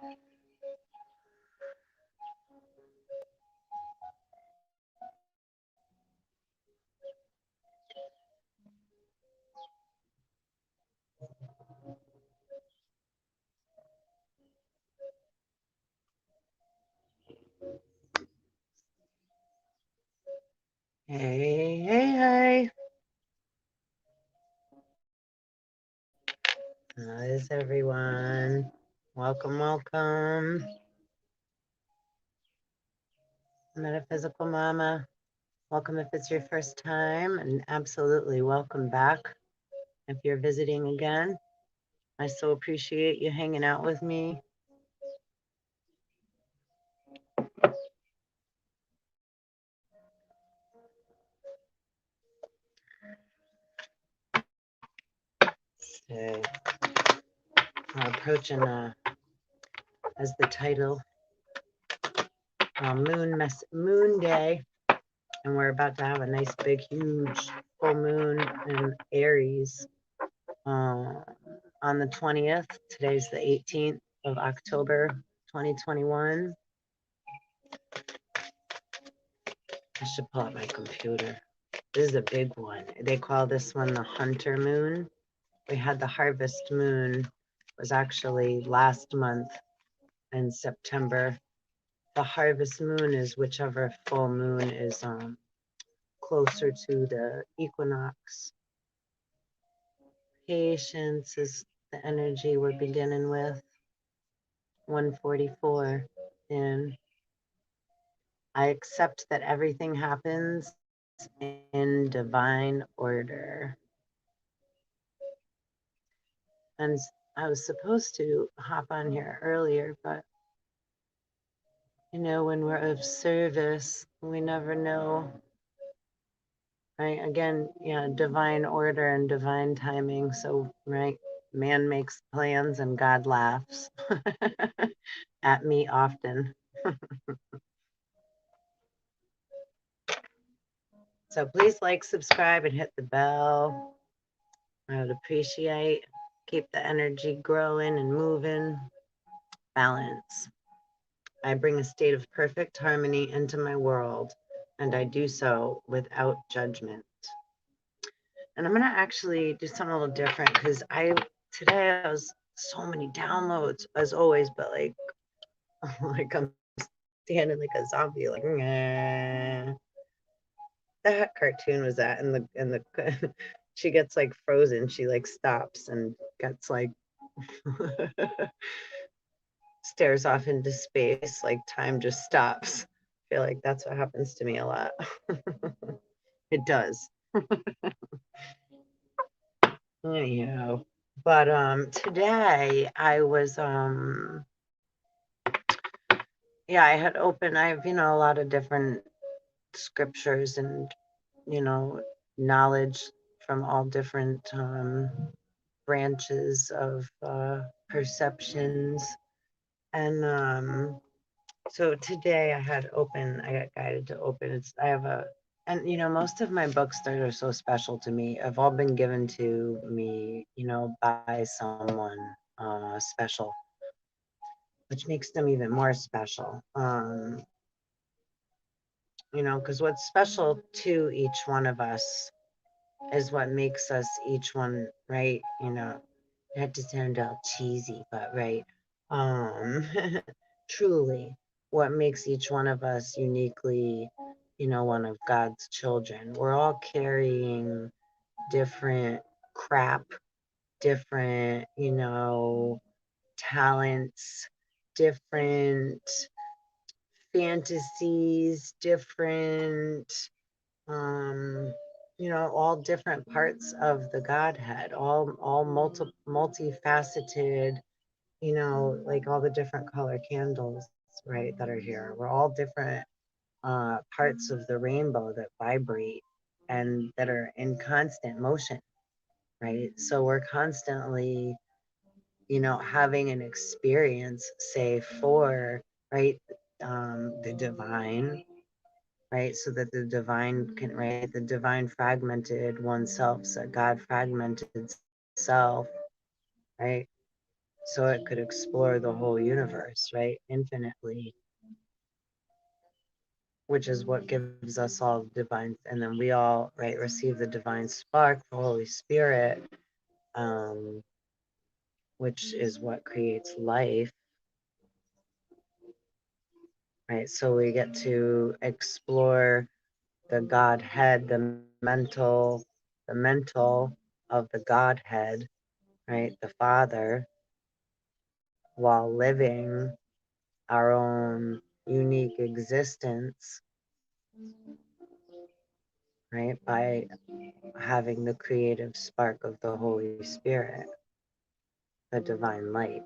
Hey, hey, hey. How is everyone? Welcome, welcome. Metaphysical Mama. Welcome if it's your first time, and absolutely welcome back if you're visiting again. I so appreciate you hanging out with me. So, we're approaching, as the title, Moonday, and we're about to have a nice, big, huge full moon in Aries on the 20th. Today's the 18th of October, 2021. I should pull up my computer. This is a big one. They call this one the Hunter Moon. We had the Harvest Moon, was actually last month in September. The Harvest Moon is whichever full moon is closer to the equinox. Patience is the energy we're beginning with. 144. And I accept that everything happens in divine order. And I was supposed to hop on here earlier, but you know, when we're of service, we never know. Right? Again, yeah, divine order and divine timing. So, right, man makes plans and God laughs at me often. So please like, subscribe, and hit the bell. I would appreciate. Keep the energy growing and moving. Balance. I bring a state of perfect harmony into my world, and I do so without judgment. And I'm gonna actually do something a little different because today I was so many downloads as always, but like like I'm standing like a zombie, like nah. That cartoon was that, and the she gets like frozen, she like stops and gets like stares off into space, like time just stops. I feel like that's what happens to me a lot. It does. Anyhow, but today I was yeah, I had opened, I have, you know, a lot of different scriptures and, you know, knowledge from all different branches of perceptions. And so today I got guided to open. And you know, most of my books that are so special to me have all been given to me, you know, by someone special, which makes them even more special. You know, because what's special to each one of us is what makes us each one, right? You know, not to sound all cheesy, but right. Um, truly, what makes each one of us uniquely, you know, one of God's children. We're all carrying different crap, different, you know, talents, different fantasies, different um you know, all different parts of the Godhead, all multifaceted, you know, like all the different color candles, right, that are here. We're all different parts of the rainbow that vibrate and that are in constant motion, right? So we're constantly, you know, having an experience, say, for, right, the divine, right? So that the divine can, right? The divine fragmented oneself, so God fragmented self, right? so it could explore the whole universe, right? Infinitely, which is what gives us all divine, and then we all, right, receive the divine spark, the Holy Spirit, um, which is what creates life, right? So we get to explore the Godhead, the mental of the Godhead, right? The Father, while living our own unique existence, right? By having the creative spark of the Holy Spirit, the divine light,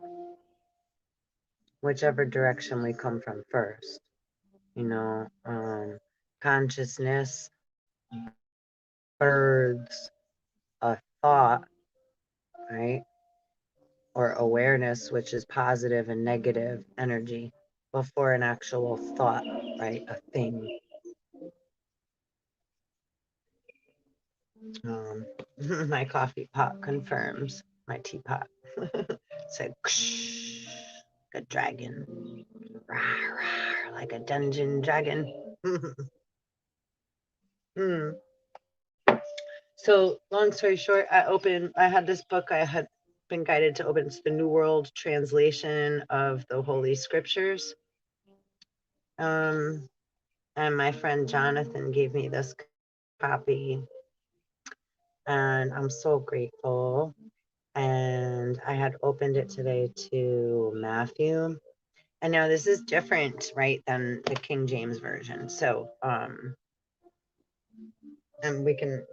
whichever direction we come from first, you know, consciousness births a thought, right? Or awareness, which is positive and negative energy, before an actual thought, right? A thing. Um, my coffee pot confirms my teapot. Said, like a dragon, rawr, rawr, like a dungeon dragon. Hmm. So, long story short, I had this book I had been guided to open. It's the New World Translation of the Holy Scriptures. Um, and my friend Jonathan gave me this copy, and I'm so grateful. And I had opened it today to Matthew. And now this is different, right, than the King James Version. So, and we can,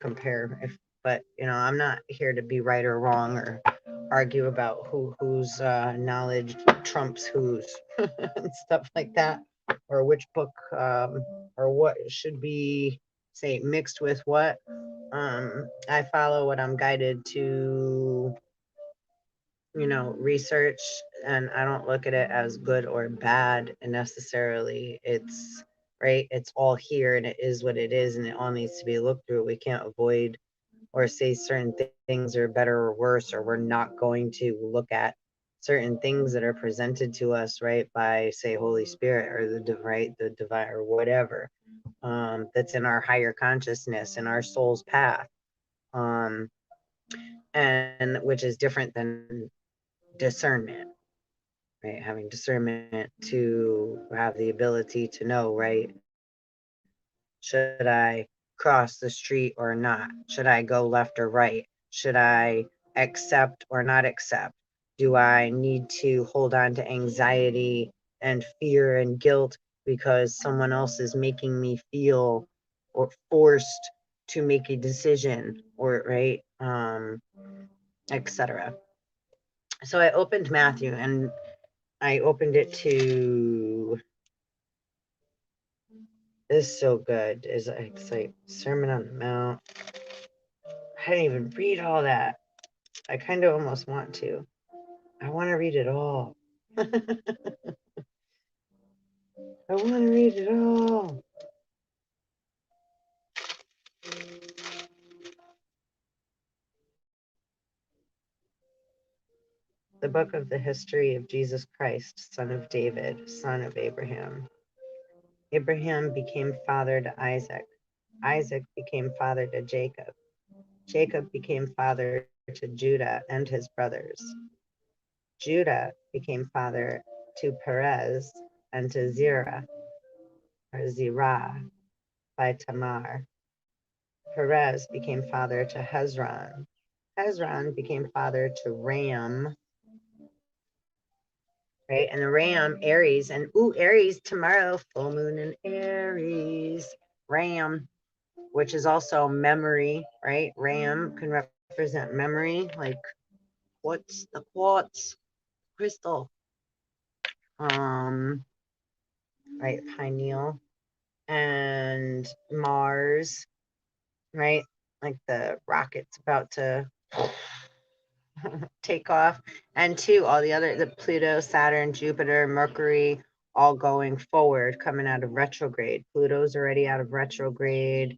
compare if, but, I'm not here to be right or wrong or argue about whose knowledge trumps whose and stuff like that, or which book, or what should be, say, mixed with what. I follow what I'm guided to, research, and I don't look at it as good or bad necessarily. It's right, it's all here and it is what it is, and it all needs to be looked through. We can't avoid or say certain things are better or worse, or we're not going to look at certain things that are presented to us, right, by, say, Holy Spirit, or the divine, or whatever, that's in our higher consciousness and our soul's path, um, and which is different than discernment, right? Having discernment to have the ability to know, right? Should I cross the street or not? Should I go left or right? Should I accept or not accept? Do I need to hold on to anxiety and fear and guilt because someone else is making me feel or forced to make a decision, or right, etc. So I opened Matthew, and I opened it to, this is so good. It's like Sermon on the Mount. I didn't even read all that. I kind of almost want to. I want to read it all. I want to read it all. The book of the history of Jesus Christ, son of David, son of Abraham. Abraham became father to Isaac. Isaac became father to Jacob. Jacob became father to Judah and his brothers. Judah became father to Perez and to Zerah by Tamar. Perez became father to Hezron. Hezron became father to Ram, right? And the Ram, Aries, and Aries tomorrow, full moon in Aries. Ram, which is also memory, right? Ram can represent memory, like quartz crystal, um, right? Pineal, and Mars, right? Like the rocket's about to take off. And two, all the Pluto, Saturn, Jupiter, Mercury, all going forward, coming out of retrograde. Pluto's already out of retrograde.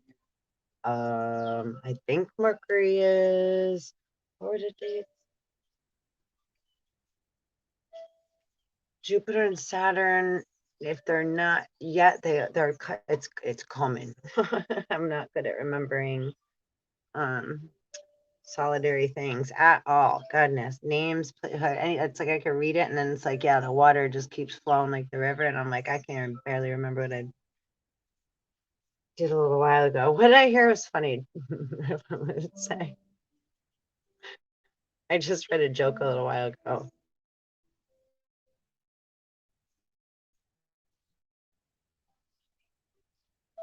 I think Mercury is, what was it? Jupiter and Saturn, if they're not yet, it's coming. I'm not good at remembering um solidary things at all. Goodness, names. It's like I can read it, and then it's like, yeah, the water just keeps flowing like the river, and I'm like, I can't barely remember what I did a little while ago. What did I hear was funny? I would say I just read a joke a little while ago.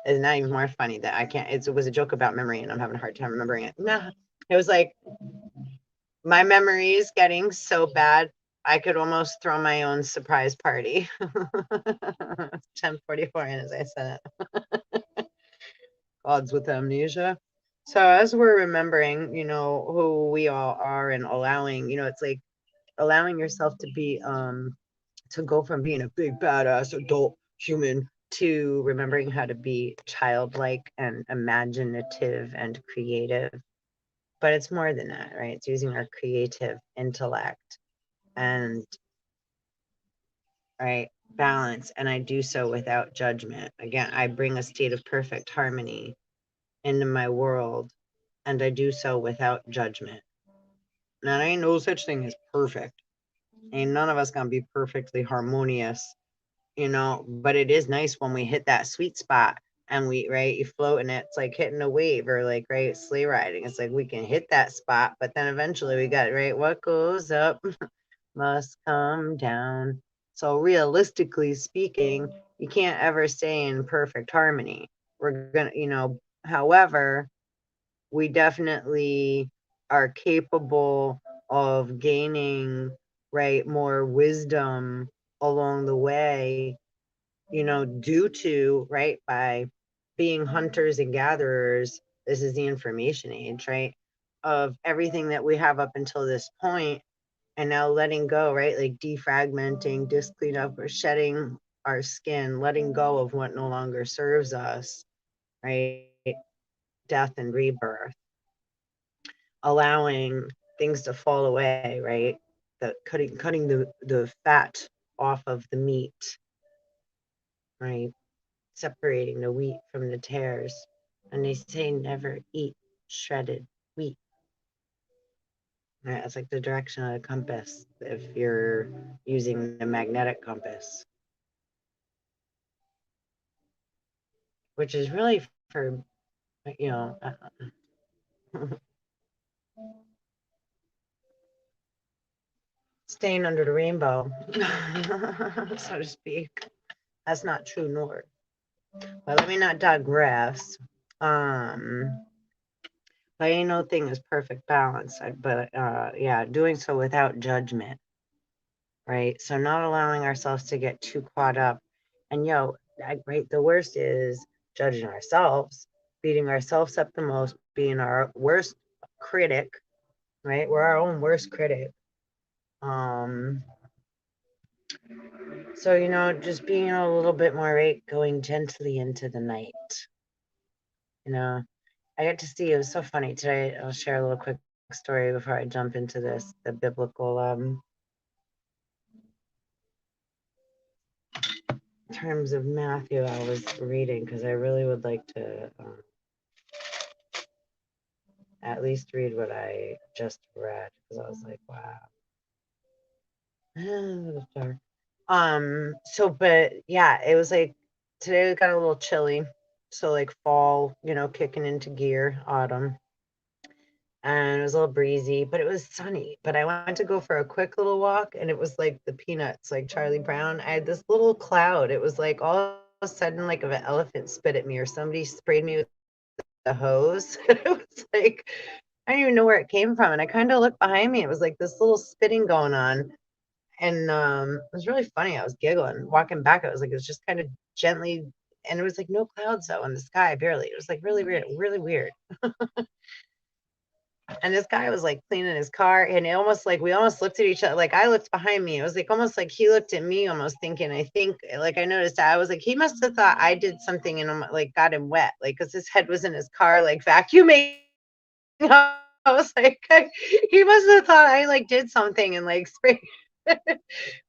It's not even more funny that I can't. It was a joke about memory, and I'm having a hard time remembering it. No, it was like my memory is getting so bad. I could almost throw my own surprise party. 10:44, and as I said it, odds with amnesia. So as we're remembering, who we all are and allowing, it's like allowing yourself to be to go from being a big badass adult human to remembering how to be childlike and imaginative and creative. But it's more than that, right? It's using our creative intellect and, right, balance. And I do so without judgment. Again, I bring a state of perfect harmony into my world, and I do so without judgment. Now, there ain't no such thing as perfect. Ain't none of us gonna be perfectly harmonious, but it is nice when we hit that sweet spot and right, you float and it's like hitting a wave or like, right, sleigh riding. It's like we can hit that spot, but then eventually we got, right, what goes up must come down. So realistically speaking, you can't ever stay in perfect harmony. We're gonna, however, we definitely are capable of gaining, right, more wisdom along the way, due to, right, by being hunters and gatherers. This is the information age, right, of everything that we have up until this point, and now letting go, right, like defragmenting, disc cleanup, or shedding our skin, letting go of what no longer serves us, right, death and rebirth, allowing things to fall away, right, cutting the fat off of the meat, right, separating the wheat from the tares. And they say never eat shredded wheat. Right? It's like the direction of the compass if you're using the magnetic compass, which is really for, you know, staying under the rainbow, so to speak. That's not true north. But let me not digress. But ain't no thing is perfect balance. But yeah, doing so without judgment, right? So not allowing ourselves to get too caught up. And right, the worst is judging ourselves, beating ourselves up the most, being our worst critic, right? We're our own worst critic. So, just being a little bit more, right, going gently into the night. I got to see, it was so funny today. I'll share a little quick story before I jump into the biblical terms of Matthew I was reading, because I really would like to at least read what I just read, because I was like, wow. It's dark. But yeah, it was like today it got a little chilly. So like fall, kicking into gear, autumn. And it was a little breezy, but it was sunny. But I went to go for a quick little walk, and it was like the Peanuts, like Charlie Brown. I had this little cloud. It was like all of a sudden, like if an elephant spit at me or somebody sprayed me with a hose. It was like I don't even know where it came from. And I kind of looked behind me. It was like this little spitting going on. And it was really funny. I was giggling. Walking back, it was just kind of gently, and it was like no clouds though in the sky, barely. It was like really weird, really weird. And this guy was like cleaning his car, and we almost looked at each other. Like I looked behind me. It was like almost like he looked at me, almost thinking, I think, like I noticed that I was like, he must have thought I did something and like got him wet, like because his head was in his car, like vacuuming. I was like, he must have thought I like did something and like sprayed. I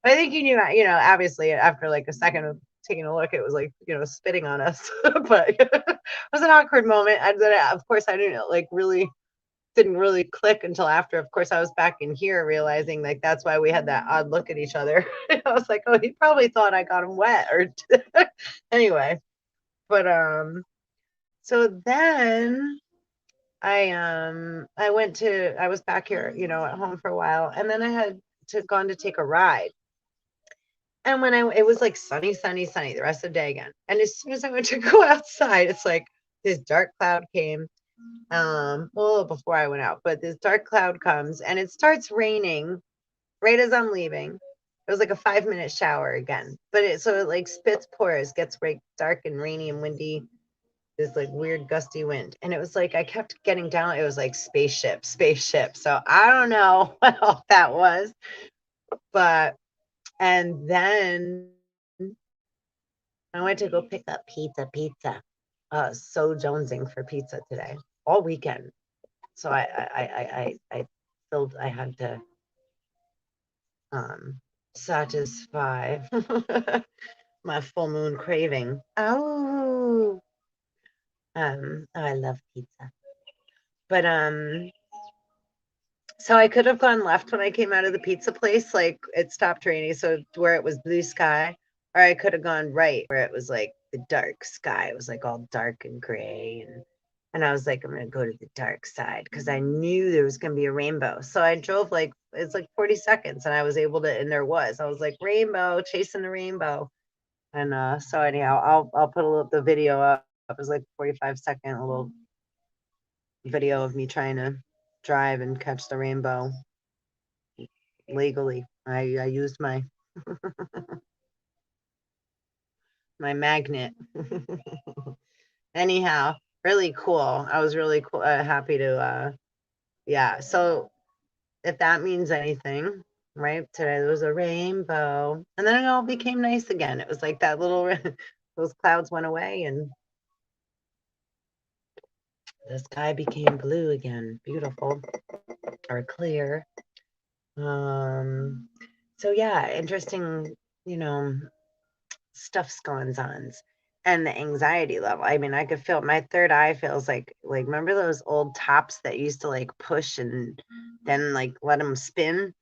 think he knew, obviously after like a second of taking a look, it was like, spitting on us. But it was an awkward moment. And then, of course, I didn't really click until after, of course, I was back in here realizing like that's why we had that odd look at each other. I was like, oh, he probably thought I got him wet or anyway. But so then I was back here, at home for a while, and then I had gone to take a ride. And it was like sunny, sunny, sunny the rest of the day again. And as soon as I went to go outside, it's like this dark cloud came. Well, before I went out, but this dark cloud comes and it starts raining right as I'm leaving. It was like a 5-minute shower again, but it like spits pores, gets right dark and rainy and windy. This like weird gusty wind, and it was like I kept getting down. It was like spaceship, spaceship. So I don't know what all that was, but and then I went to go pick up pizza. So jonesing for pizza today, all weekend. So I had to satisfy my full moon craving. Oh, I love pizza. But so I could have gone left when I came out of the pizza place, like it stopped raining, so where it was blue sky, or I could have gone right where it was like the dark sky. It was like all dark and gray, and I was like, I'm gonna go to the dark side because I knew there was gonna be a rainbow. So I drove like it's like 40 seconds, and I was able to, and there was. I was like rainbow, chasing the rainbow, and so anyhow, I'll put the video up. It was like 45-second a little video of me trying to drive and catch the rainbow legally. I used my my magnet. Anyhow, really cool. I was really cool, happy to yeah. So if that means anything, right? Today there was a rainbow, and then it all became nice again. It was like that little those clouds went away, and the sky became blue again, beautiful or clear. So yeah, interesting, you know, stuff's going on, and the anxiety level. I mean, I could feel my third eye feels like remember those old tops that used to like push and then like let them spin?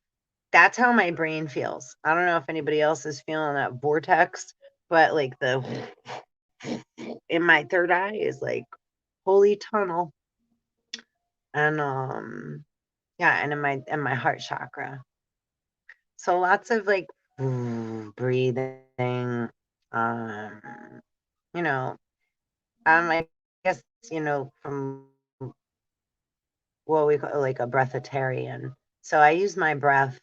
That's how my brain feels. I don't know if anybody else is feeling that vortex, but like the in my third eye is like holy tunnel. And yeah, and in my heart chakra. So lots of like breathing, um, you know, I guess, from what we call like a breatharian. So I use my breath,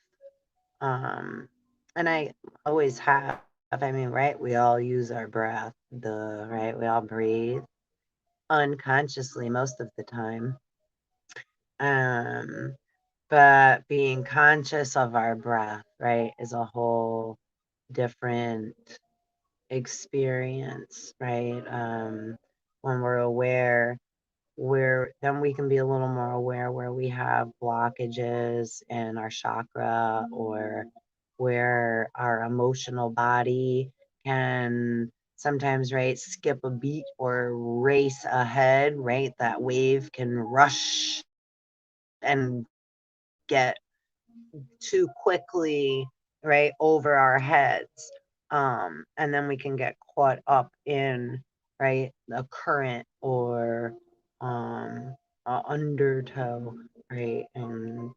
um, and I always have. I mean, right? We all use our breath, right? We all breathe unconsciously most of the time. Um, but being conscious of our breath, right, is a whole different experience, right? When we're aware, then we can be a little more aware where we have blockages in our chakra, or where our emotional body can sometimes, right, skip a beat or race ahead, right? That wave can rush and get too quickly, right, over our heads. And then we can get caught up in, right, the current or undertow, right, and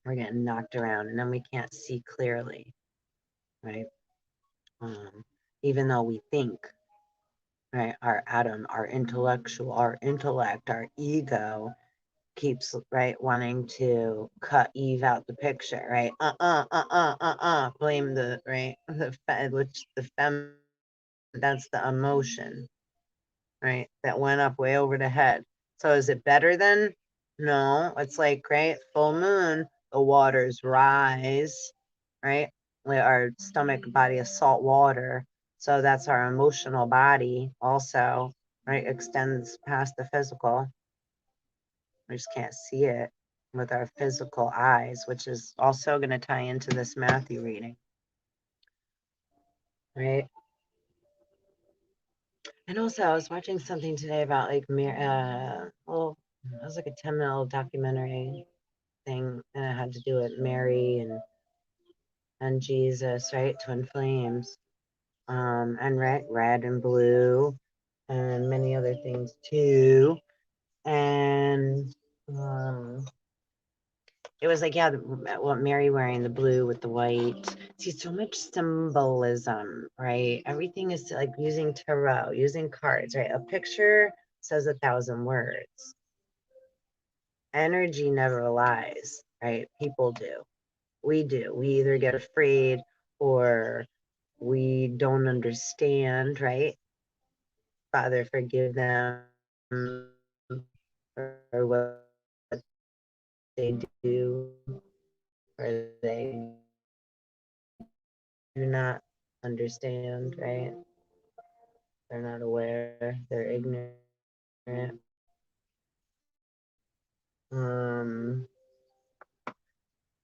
we're getting knocked around, and then we can't see clearly, right? um, Even though we think, right, our atom, our intellectual, our intellect, our ego keeps, right, wanting to cut Eve out the picture, right? Blame the, right, which the fem, that's the emotion, right, that went up way over the head. So is it better then? No, it's like, right, full moon, the waters rise, right? Our stomach body is salt water. So that's our emotional body also, right? Extends past the physical. We just can't see it, with our physical eyes, which is also going to tie into this Matthew reading, right? And also, I was watching something today about like, well, it was like a 10-minute documentary thing, and it had to do with Mary and Jesus, right? Twin flames, and red and blue, and many other things too. And it was like, yeah, what Mary wearing the blue with the white. See, so much symbolism, right? Everything is like using tarot, using cards, right? A picture says 1,000 words. Energy never lies, right? People do. We do. We either get afraid or we don't understand, right? Father, forgive them for what they do, or they do not understand, right? They're not aware, they're ignorant. Um,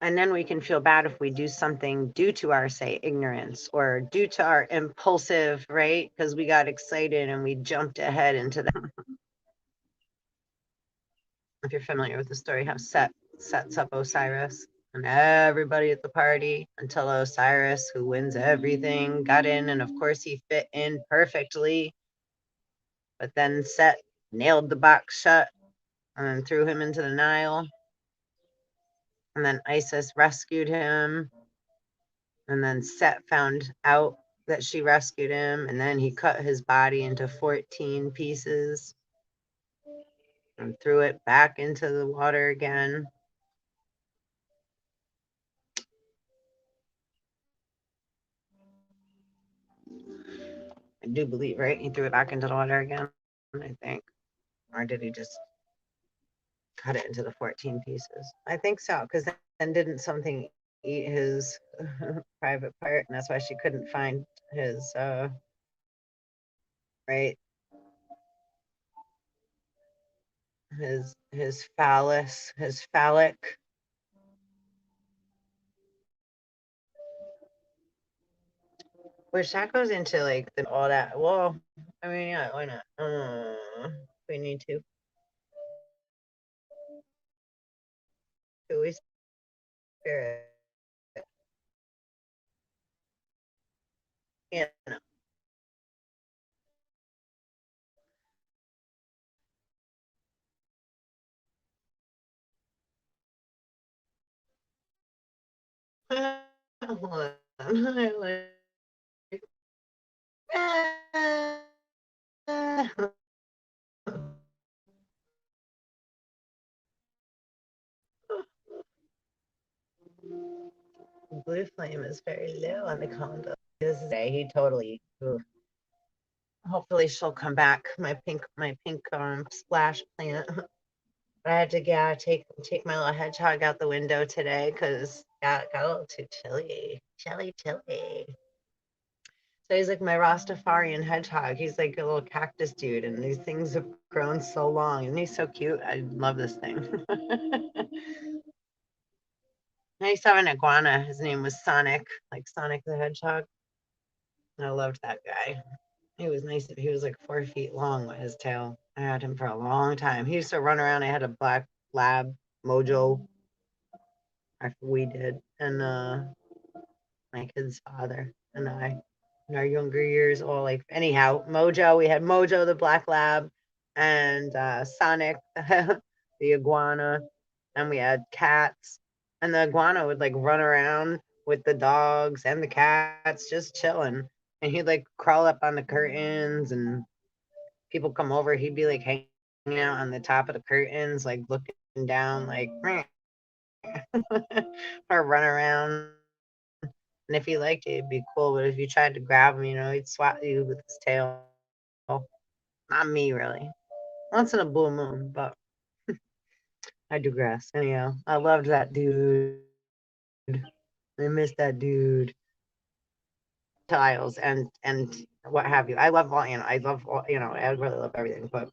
and then we can feel bad if we do something due to our, say, ignorance or due to our impulsive, right? Because we got excited and we jumped ahead into that. If you're familiar with the story, how Set sets up Osiris and everybody at the party until Osiris, who wins everything, got in, and of course he fit in perfectly. But then Set nailed the box shut and then threw him into the Nile. And then Isis rescued him. And then Set found out that she rescued him. And then he cut his body into 14 pieces and threw it back into the water again. I do believe, right? He threw it back into the water again, I think. Or did he just cut it into the 14 pieces? I think so, because then didn't something eat his private part? And that's why she couldn't find his, right? His phallus, his phallic. Which that goes into like all that. Well, I mean, yeah, why not? We need to. Holy Spirit. You know. Hold on. Blue flame is very low on the condo. This day he totally. Oof. Hopefully she'll come back. My pink splash plant. I had to take my little hedgehog out the window today because got a little too chilly. So he's like my Rastafarian hedgehog. He's like a little cactus dude, and these things have grown so long, and he's so cute. I love this thing. I used to have an iguana. His name was Sonic, like Sonic the Hedgehog. And I loved that guy. He was nice. He was like 4 feet long with his tail. I had him for a long time. He used to run around. I had a black lab, Mojo. We did, and my kid's father and I, in our younger years, all like anyhow. Mojo, we had Mojo the black lab, and Sonic the iguana, and we had cats. And the iguana would like run around with the dogs and the cats, just chilling. And he'd like crawl up on the curtains, and people come over. He'd be like hanging out on the top of the curtains, like looking down, like or run around. And if he liked you, it'd be cool. But if you tried to grab him, he'd swat you with his tail. Not me, really. Once in a blue moon, but I digress. Anyhow, I loved that dude. I miss that dude. Tiles and what have you. I love all, I love all, I really love everything, but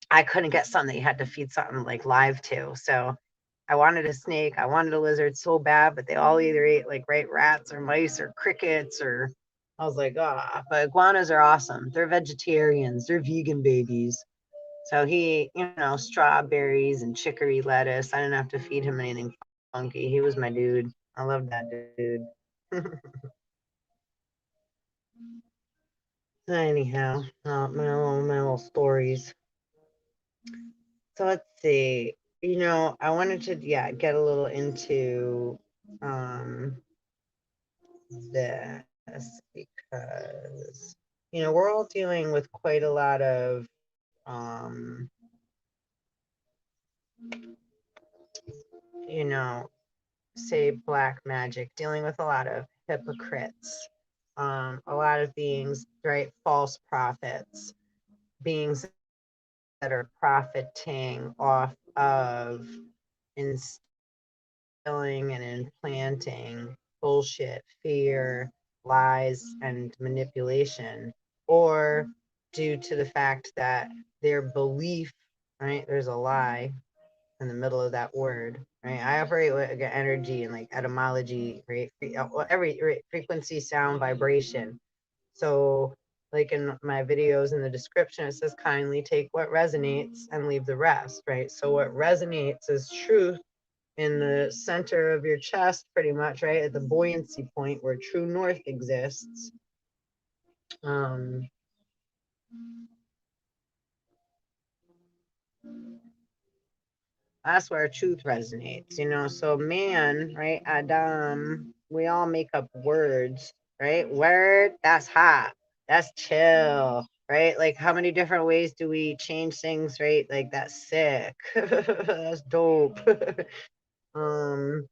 I couldn't get something that you had to feed something like live to. So I wanted a snake, I wanted a lizard so bad, but they all either ate like rats or mice or crickets or I was like, ah, but iguanas are awesome. They're vegetarians, they're vegan babies. So he, strawberries and chicory lettuce. I didn't have to feed him anything funky. He was my dude. I love that dude. Anyhow, my little stories. So let's see. I wanted to get a little into this because we're all dealing with quite a lot of you know say black magic, dealing with a lot of hypocrites, a lot of beings, right? False prophets, beings that are profiting off of instilling and implanting bullshit, fear, lies, and manipulation, or due to the fact that their belief, right? There's a lie in the middle of that word, right? I operate with energy and like etymology, right? Every frequency, sound, vibration. So, like in my videos in the description, it says kindly take what resonates and leave the rest, right? So, what resonates is truth in the center of your chest, pretty much, right? At the buoyancy point where true north exists. That's where truth resonates, So man, right? Adam, we all make up words, right? Word, that's hot. That's chill, right? Like how many different ways do we change things, right? Like that's sick. That's dope. um,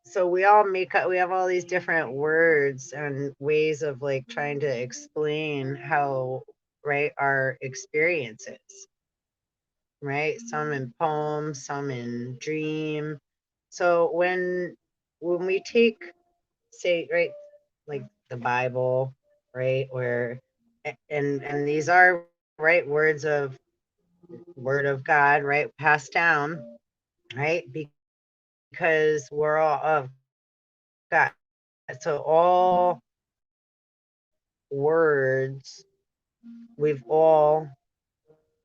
so we all we have all these different words and ways of like trying to explain how, right, our experiences, right? Some in poem, some in dream. So when we take, say, right, like the Bible, right, where and these are right words of word of God, right, passed down, right, because we're all of God. So all words, we've all,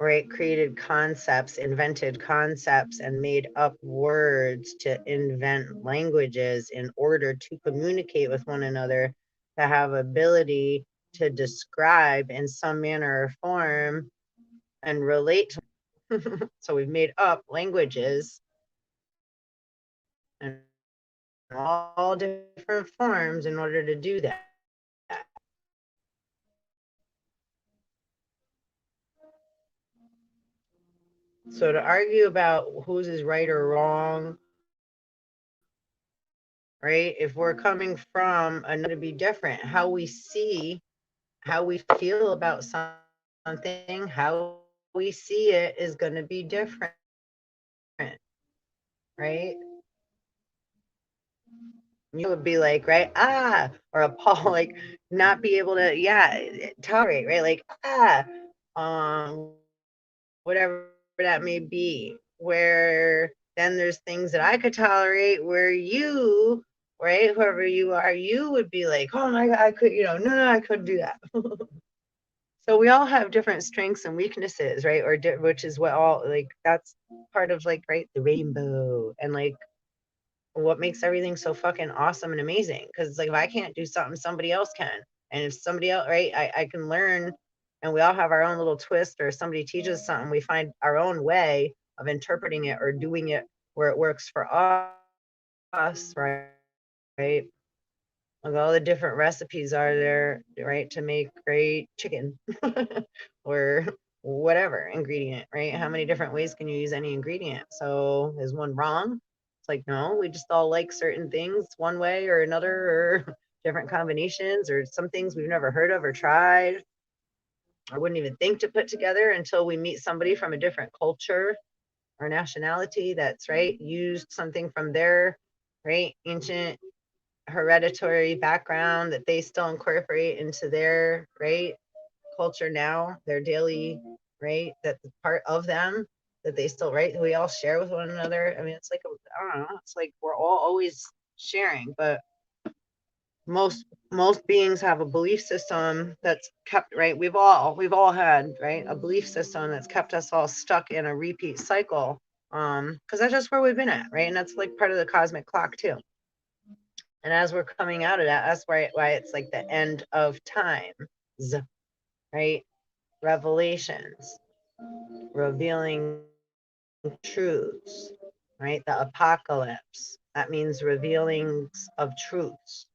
right, created concepts, invented concepts, and made up words to invent languages in order to communicate with one another, to have ability to describe in some manner or form and relate. So we've made up languages in all different forms in order to do that. So to argue about whose is right or wrong, right? If we're coming from another, to be different, how we see, how we feel about something, how we see it is going to be different, right? You would be like, right, or appall, like not be able to, tolerate, right? Like, um, whatever that may be. Where then there's things that I could tolerate where you, right, whoever you are, you would be like, oh my God, I could, no, I couldn't do that. So we all have different strengths and weaknesses, right? Which is what all, like, that's part of like, right, the rainbow and like what makes everything so fucking awesome and amazing. Cause it's like, if I can't do something, somebody else can. And if somebody else, right, I can learn, and we all have our own little twist, or somebody teaches something, we find our own way of interpreting it or doing it where it works for us, right? Like all the different recipes are there, right, to make great chicken or whatever ingredient, right? How many different ways can you use any ingredient? So is one wrong? It's like, no, we just all like certain things one way or another, or different combinations, or some things we've never heard of or tried or wouldn't even think to put together until we meet somebody from a different culture or nationality that's, right, used something from their, right, ancient hereditary background that they still incorporate into their, right, culture now, their daily, right, that's part of them. that they still write, we all share with one another. I mean, it's like, I don't know, it's like we're all always sharing, but most beings have a belief system that's kept, right? We've all had, right, a belief system that's kept us all stuck in a repeat cycle. Because that's just where we've been at, right? And that's like part of the cosmic clock too. And as we're coming out of that, that's why it's like the end of times, right? Revelations, revealing truths, right? The apocalypse, that means revealings of truths.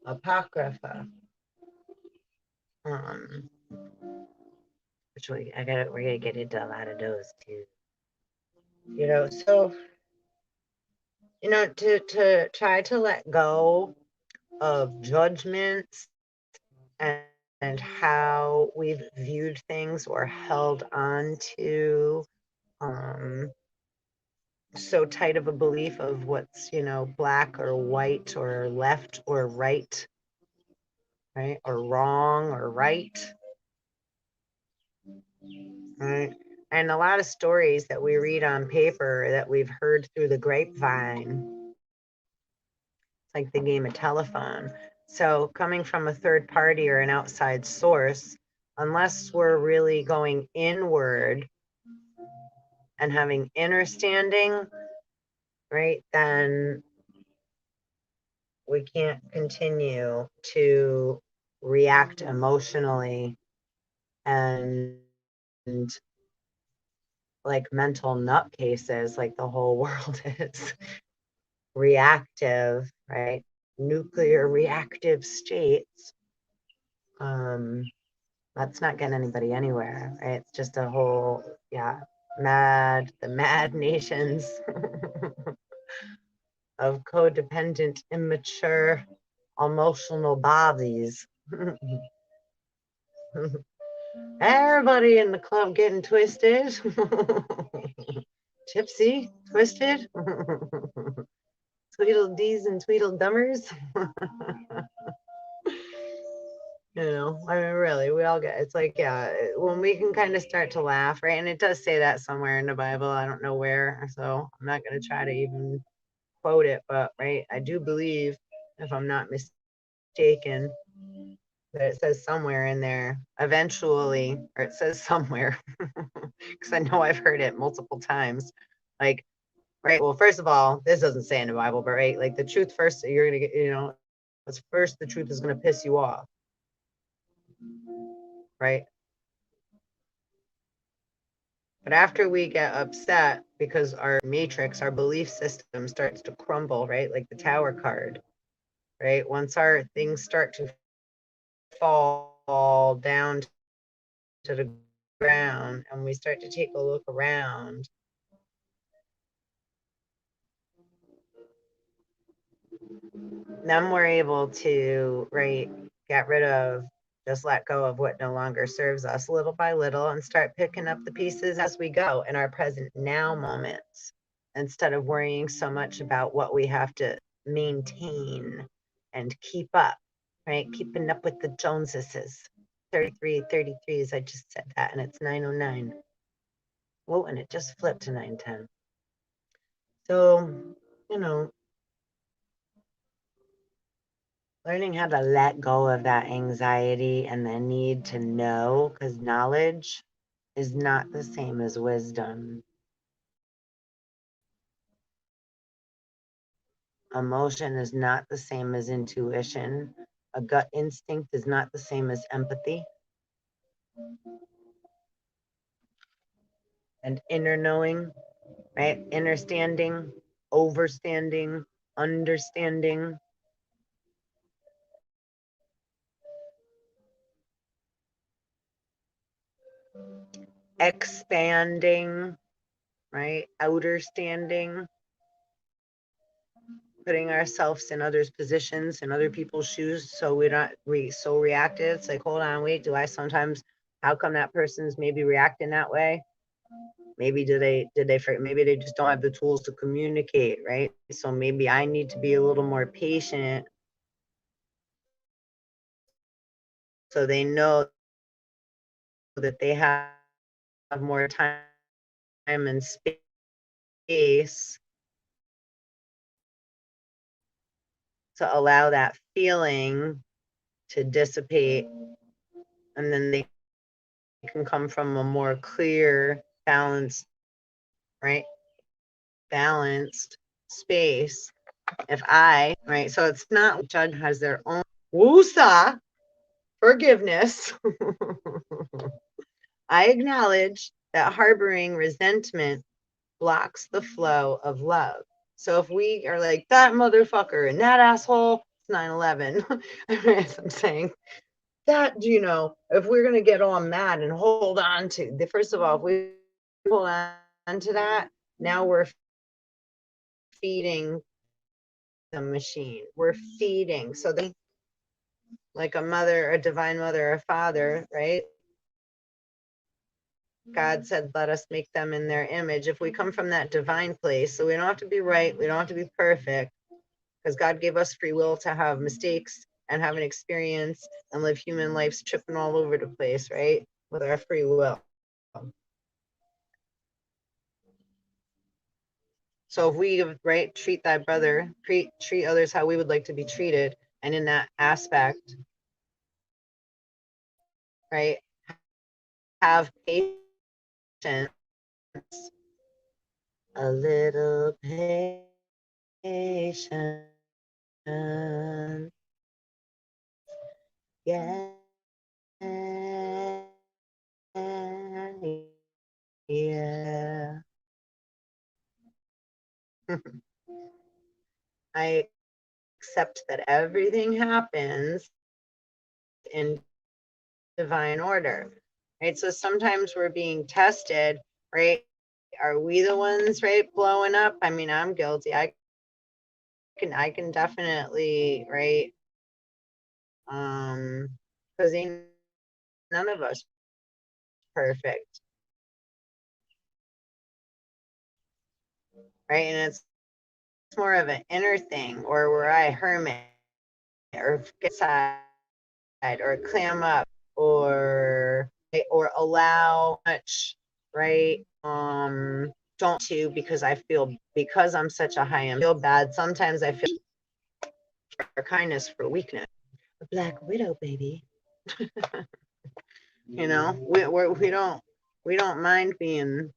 Apocrypha. Which we're gonna get into a lot of those too. So to try to let go of judgments and how we've viewed things or held on to so tight of a belief of what's black or white or left or right, or wrong or right. Right. And a lot of stories that we read on paper that we've heard through the grapevine, it's like the game of telephone. So coming from a third party or an outside source, unless we're really going inward and having inner standing, right, then we can't continue to react emotionally and like mental nutcases like the whole world is. Reactive, right? Nuclear reactive states. That's not getting anybody anywhere, right? It's just a whole, the mad nations of codependent, immature, emotional bodies. Everybody in the club getting twisted. Tipsy, twisted. Tweedledees and Tweedledummers. I mean, really, we all get, it's like, when we can kind of start to laugh, right? And it does say that somewhere in the Bible. I don't know where, so I'm not going to try to even quote it, but, right, I do believe, if I'm not mistaken, that it says somewhere in there, eventually, or it says somewhere, because I know I've heard it multiple times. Like, right, well, first of all, this doesn't say in the Bible, but, right, like the truth first, you're going to get, first the truth is going to piss you off, right? But after we get upset because our matrix, our belief system starts to crumble, right? Like the tower card, right? Once our things start to fall down to the ground and we start to take a look around, then we're able to, right, get rid of, just let go of what no longer serves us little by little and start picking up the pieces as we go in our present now moments, instead of worrying so much about what we have to maintain and keep up, right? Keeping up with the Joneses. 3333s, I just said that, and it's 9:09. Oh, and it just flipped to 9:10. So, learning how to let go of that anxiety and the need to know, because knowledge is not the same as wisdom. Emotion is not the same as intuition. A gut instinct is not the same as empathy. And inner knowing, right? Inner standing, overstanding, understanding. Expanding, right? Outer standing. Putting ourselves in others' positions, in other people's shoes, so we're not so reactive. It's like, hold on, wait, how come that person's maybe reacting that way? Maybe maybe they just don't have the tools to communicate, right? So maybe I need to be a little more patient so they know that they have more time and space to allow that feeling to dissipate, and then they can come from a more clear, balanced, right? Balanced space. If I, right? So it's not judge has their own woosah forgiveness. I acknowledge that harboring resentment blocks the flow of love. So if we are like that motherfucker and that asshole, it's 9/11. As I'm saying that, if we're gonna get all mad and hold on to the first of all, if we hold on to that, now we're feeding the machine. We're feeding. So then, like a mother, a divine mother, a father, right? God said, let us make them in their image. If we come from that divine place, so we don't have to be right, we don't have to be perfect, because God gave us free will to have mistakes and have an experience and live human lives tripping all over the place, right? With our free will. So if we, right, treat thy brother, treat others how we would like to be treated, and in that aspect, right, have patience, a little patience, yeah, yeah. I accept that everything happens in divine order, right? So sometimes we're being tested, right? Are we the ones, right, blowing up? I mean, I'm guilty. I can definitely, right? Because none of us perfect, right? And it's more of an inner thing, or where I hermit or get side or clam up or allow much, right? Don't to because I feel because I'm such a high I feel bad. Sometimes I feel for kindness for weakness. A black widow, baby. We don't mind being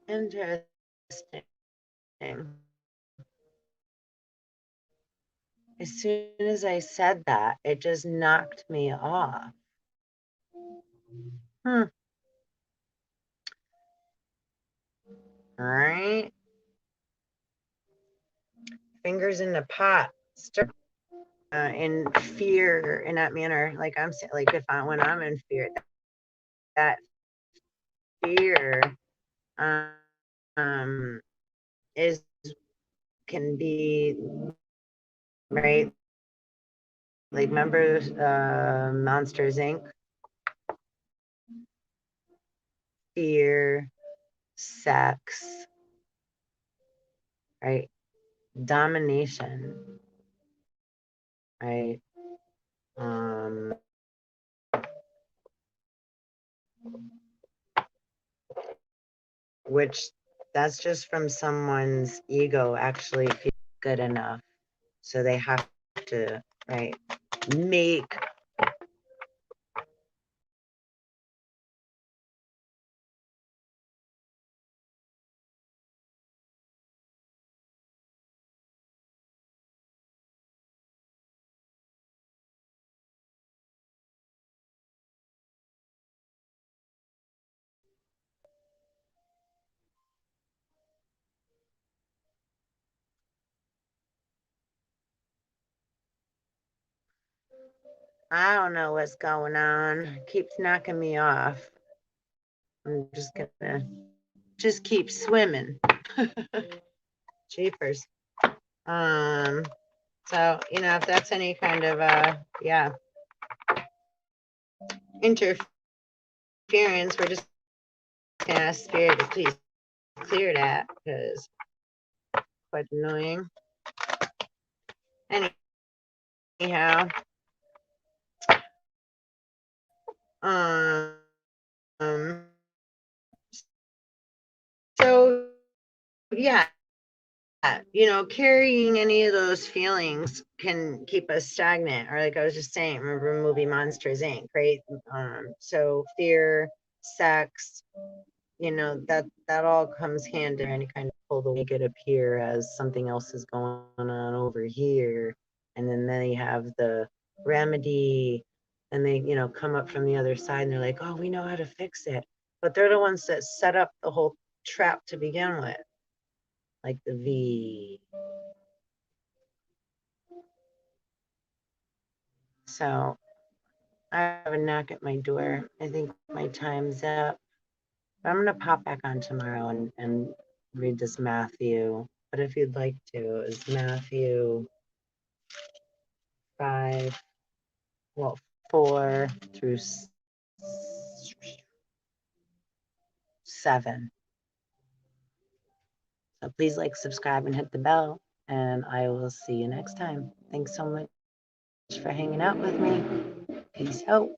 interesting. As soon as I said that, it just knocked me off. Hmm. All right. Fingers in the pot. Stir in fear in that manner. Like I'm saying, like if I when I'm in fear, that fear um is can be right. Like remember Monsters Inc. Fear, sex, right? Domination, right? Um, which that's just from someone's ego actually feel good enough. So they have to, right, make I don't know what's going on. It keeps knocking me off. I'm just gonna just keep swimming. Jeepers. So, you know, if that's any kind of yeah, interference, we're just gonna ask Spirit to please clear that, because quite annoying. Anyhow, um, so yeah, you know, carrying any of those feelings can keep us stagnant. Or like I was just saying, remember the movie Monsters Inc., right? So fear, sex, you know, that all comes hand in any kind of pull to make it appear as something else is going on over here. And then they have the remedy, and they, you know, come up from the other side and they're like, oh, we know how to fix it. But they're the ones that set up the whole trap to begin with, like the V. So I have a knock at my door. I think my time's up. But I'm going to pop back on tomorrow and read this Matthew. But if you'd like to, is Matthew 5, well, 4 through 7. So please like, subscribe, and hit the bell. And I will see you next time. Thanks so much for hanging out with me. Peace out.